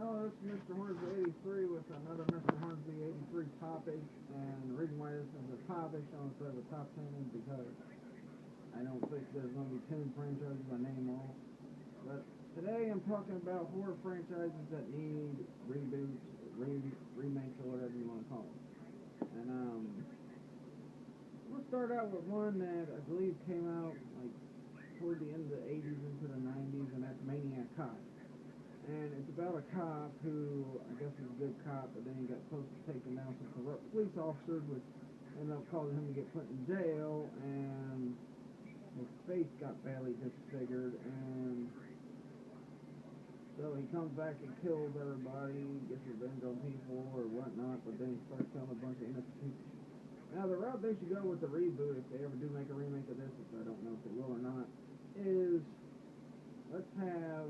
Hello, this is Mr. Hornsby 83 with another Mr. Hornsby 83 topic. And the reason why this is a topic on instead of a top 10 is because I don't think there's going to be 10 franchises I name all. But today I'm talking about horror franchises that need reboots, remakes, or whatever you want to call them. And we'll start out with one that I believe came out like toward the end of the 80s into the 90s, and that's Maniac Cop. And it's about a cop who, I guess he's a good cop, but then he got close to taking down some corrupt police officers, which ended up causing him to get put in jail, and his face got badly disfigured, and so he comes back and kills everybody, gets revenge on people or whatnot, but then he starts killing a bunch of innocent people. Now, the route they should go with the reboot, if they ever do make a remake of this, which I don't know if they will or not, is let's have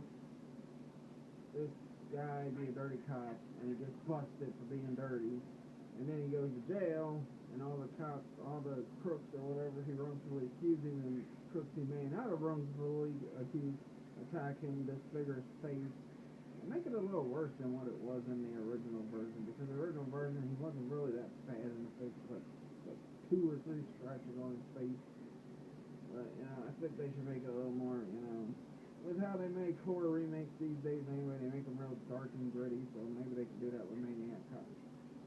this guy be a dirty cop, and he gets busted for being dirty, and then he goes to jail, and all the cops, all the crooks or whatever he wrongfully accused him, and crooks he may not have wrongfully accused, attack him, disfigure his face, and make it a little worse than what it was in the original version, because the original version, he wasn't really that bad in the face, like 2 or 3 scratches on his face. But, I think they should make it a little more, with how they make horror remakes these days anyway, they make them real dark and gritty, so maybe they could do that with Maniac Cop.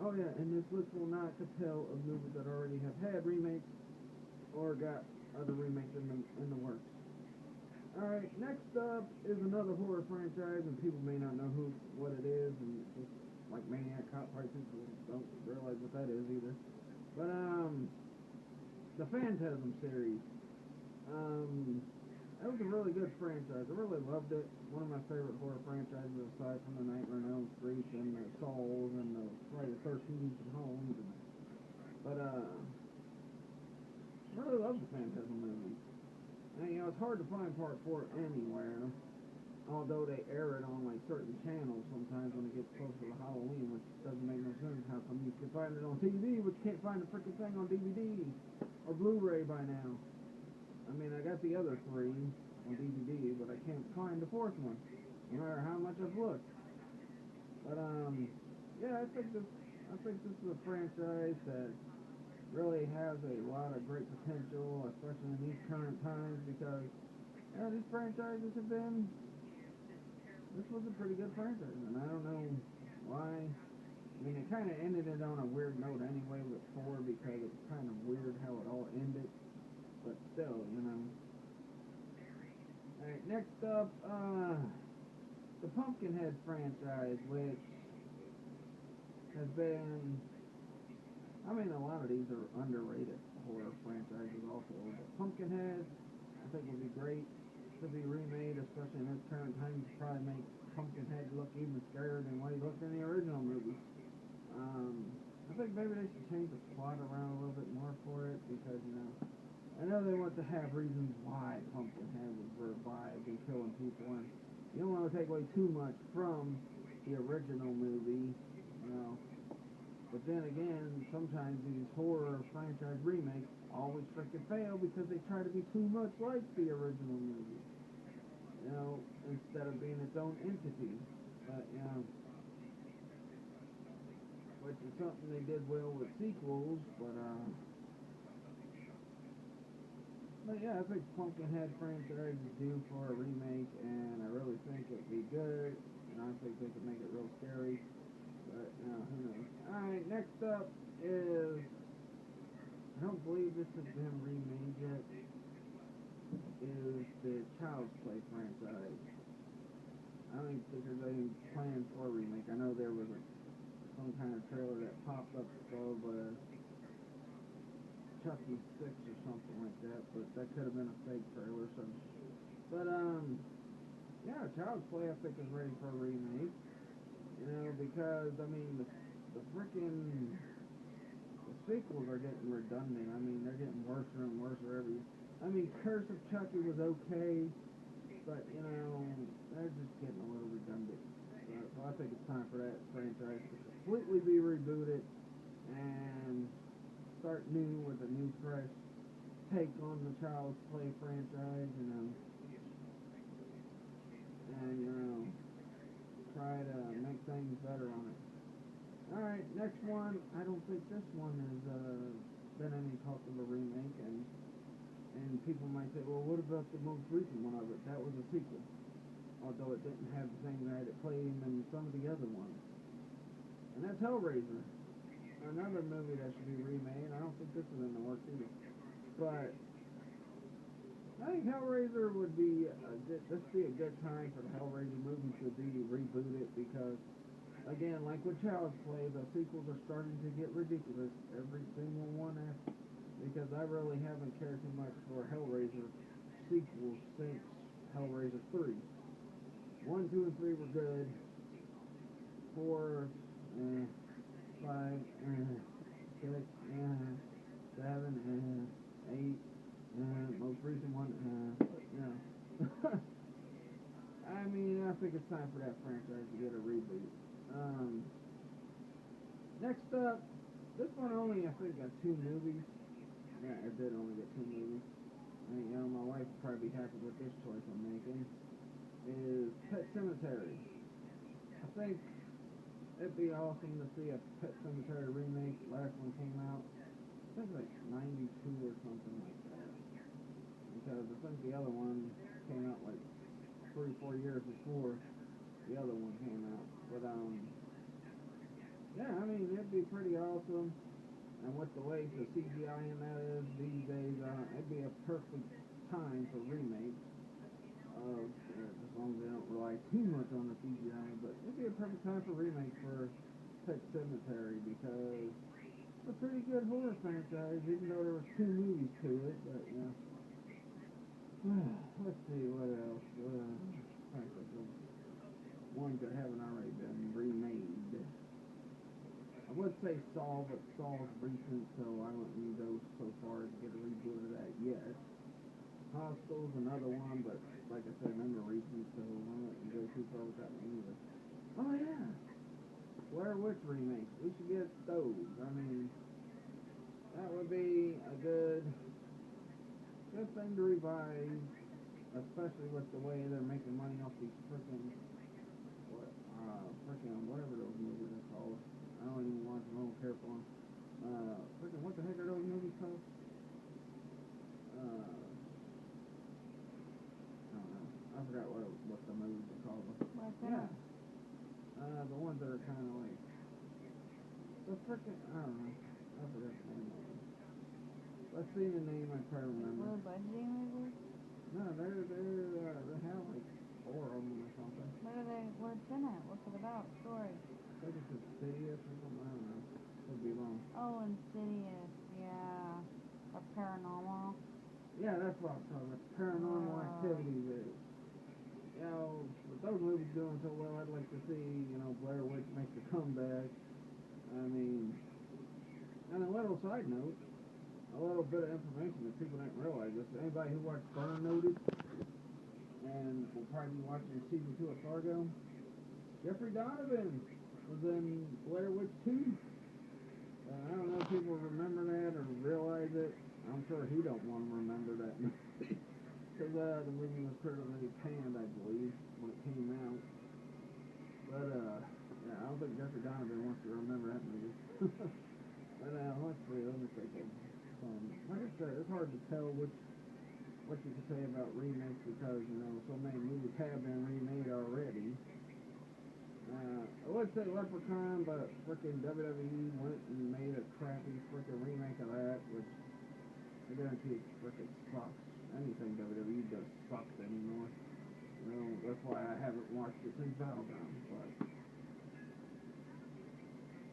Oh yeah, and this list will not compel of movies that already have had remakes or got other remakes in the works. Alright, next up is another horror franchise, and people may not know what it is, and just like Maniac Cop, probably people don't realize what that is either. But the Phantasm series. That was a really good franchise. I really loved it. One of my favorite horror franchises aside from the Nightmare on Elm Street and the Souls and the Friday the 13th and Halloween. But I really love the Phantasm movies. And it's hard to find part 4 anywhere. Although they air it on like certain channels sometimes when it gets closer to Halloween, which doesn't make no sense. How come you can find it on TV but you can't find the freaking thing on DVD or Blu-ray by now? I mean, I got the other 3 on DVD, but I can't find the 4th one, no matter how much I've looked. But yeah, I think this is a franchise that really has a lot of great potential, especially in these current times, because these franchises have been. This was a pretty good franchise, and I don't know why. I mean, it kind of ended it on a weird note anyway with 4, because it's kind of weird how it all ended. But still, Alright, next up, the Pumpkinhead franchise, which has been, a lot of these are underrated horror franchises also. But Pumpkinhead, I think would be great to be remade, especially in this current time. To probably make Pumpkinhead look even scarier than what he looked in the original movie. I think maybe they should change the plot around a little bit more for it, because, I know they want to have reasons why Pumpkinhead was revived and killing people, and you don't want to take away too much from the original movie, But then again, sometimes these horror franchise remakes always freaking fail because they try to be too much like the original movie, instead of being its own entity. But, which is something they did well with sequels, but yeah, I think Pumpkinhead franchise is due for a remake, and I really think it'd be good, and I think they could make it real scary, but, who knows. Alright, next up is, I don't believe this has been remade yet, is the Child's Play franchise. I don't even think there's any plans for a remake. I know there was some kind of trailer that popped up of Chucky 6 or something like that, but that could have been a fake trailer. But yeah, Child's Play I think is ready for a remake. Because the freaking sequels are getting redundant. They're getting worse and worse every. Curse of Chucky was okay, but they're just getting a little redundant. So I think it's time for that franchise to completely be rebooted and start new with a new fresh take on the Child's Play franchise, and try to make things better on it. Alright, next one. I don't think this one has been any talk of a remake, and people might say, well, what about the most recent one of it? That was a sequel. Although it didn't have the same guy that played him in some of the other ones. And that's Hellraiser. Another movie that should be remade. I don't think this is in the works either. But I think Hellraiser would be this would be a good time for the Hellraiser movie to be rebooted, because again, like with Child's Play, the sequels are starting to get ridiculous. Every single one after, because I really haven't cared too much for Hellraiser sequels since Hellraiser 3. 1, 2, and 3 were good. 4, 5, 6, 7, 8. Most recent one, I mean, I think it's time for that franchise to get a reboot. Next up, this one only, I think, got 2 movies. Yeah, it did only get 2 movies. And, my wife would probably be happy with this choice I'm making. Is Pet Sematary. I think it'd be awesome to see a Pet Sematary remake. Last one came out, I think like 92 or something like that. Because I think the other one came out like 3-4 years before the other one came out. But yeah, I mean, it'd be pretty awesome. And with the way the CGI in that is these days, it'd be a perfect time for remakes. As long as they don't rely too much on the CGI, but it'd be a perfect time for remake for Pet Sematary, because it's a pretty good horror franchise, even though there was 2 movies to it. But let's see what else. Ones that haven't already been remade. I would say Saw, but Saw's recent, so I wouldn't go so far as to get a reboot of that yet. Hostel's another one, but like I said, none are recent, so I wouldn't go too far with that one either. Oh yeah, Blair Witch remakes. We should get those. I mean, that would be a good thing to revive, especially with the way they're making money off these whatever those movies are called. I don't even watch them. I don't care for them. What the heck are those movies called? I forgot what the movies are called. Yeah. The ones that are kind of like I don't know. I forgot the name of them. Let's see the name. I try to remember. Low budget movies? No, they have like 4 of them or something. What's in it? What's it about? Story? I think it's Insidious or something. I don't know. Could be wrong. Oh, Insidious. Yeah. Or Paranormal. Yeah, that's what I'm talking about. Paranormal Activity. With those movies doing so well, I'd like to see, Blair Witch make a comeback. I mean, and a little side note, a little bit of information that people didn't realize this. Anybody who watched Burn Notice and will probably be watching season 2 of Fargo, Jeffrey Donovan was in Blair Witch 2. I don't know if people remember that or realize it. I'm sure he don't want to remember that movie. Because the movie was critically panned, I believe, when it came out. But, yeah, I don't think Jeffrey Donovan wants to remember that movie. But, let's see, let me think of some. Like I said, it's hard to tell what you can say about remakes, because, so many movies have been remade already. I would say Leprechaun, but frickin' WWE went and made a crappy frickin' remake of that, which I guarantee it frickin' sucks. Anything WWE does sucks anymore. That's why I haven't watched it since Battleground.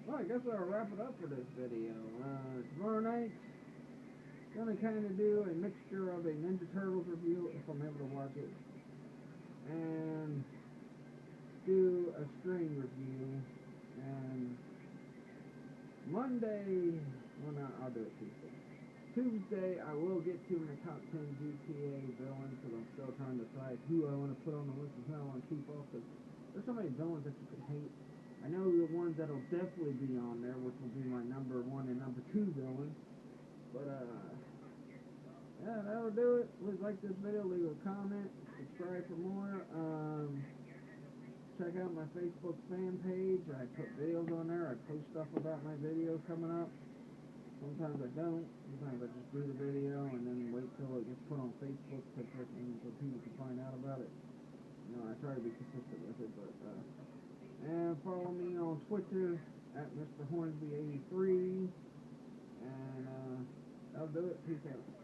Well, I guess I'll wrap it up for this video. Tomorrow night, gonna kind of do a mixture of a Ninja Turtles review, if I'm able to watch it, and do a String review. And Monday, well, no, I'll do it Tuesday. Tuesday, I will get to my top 10 GTA villains, because I'm still trying to decide who I want to put on the list and who I want to keep off, because there's so many villains that you could hate. I know the ones that'll definitely be on there, which will be my number 1 and number 2 villains. But, yeah, that'll do it. Please like this video, leave a comment, subscribe for more. check out my Facebook fan page. I put videos on there. I post stuff about my videos coming up. Sometimes I don't. Sometimes I just do the video and then wait till it gets put on Facebook so people can find out about it. You know, I try to be consistent with it, but and follow me on Twitter at Mr. Hornsby 83, and that'll do it. Peace out.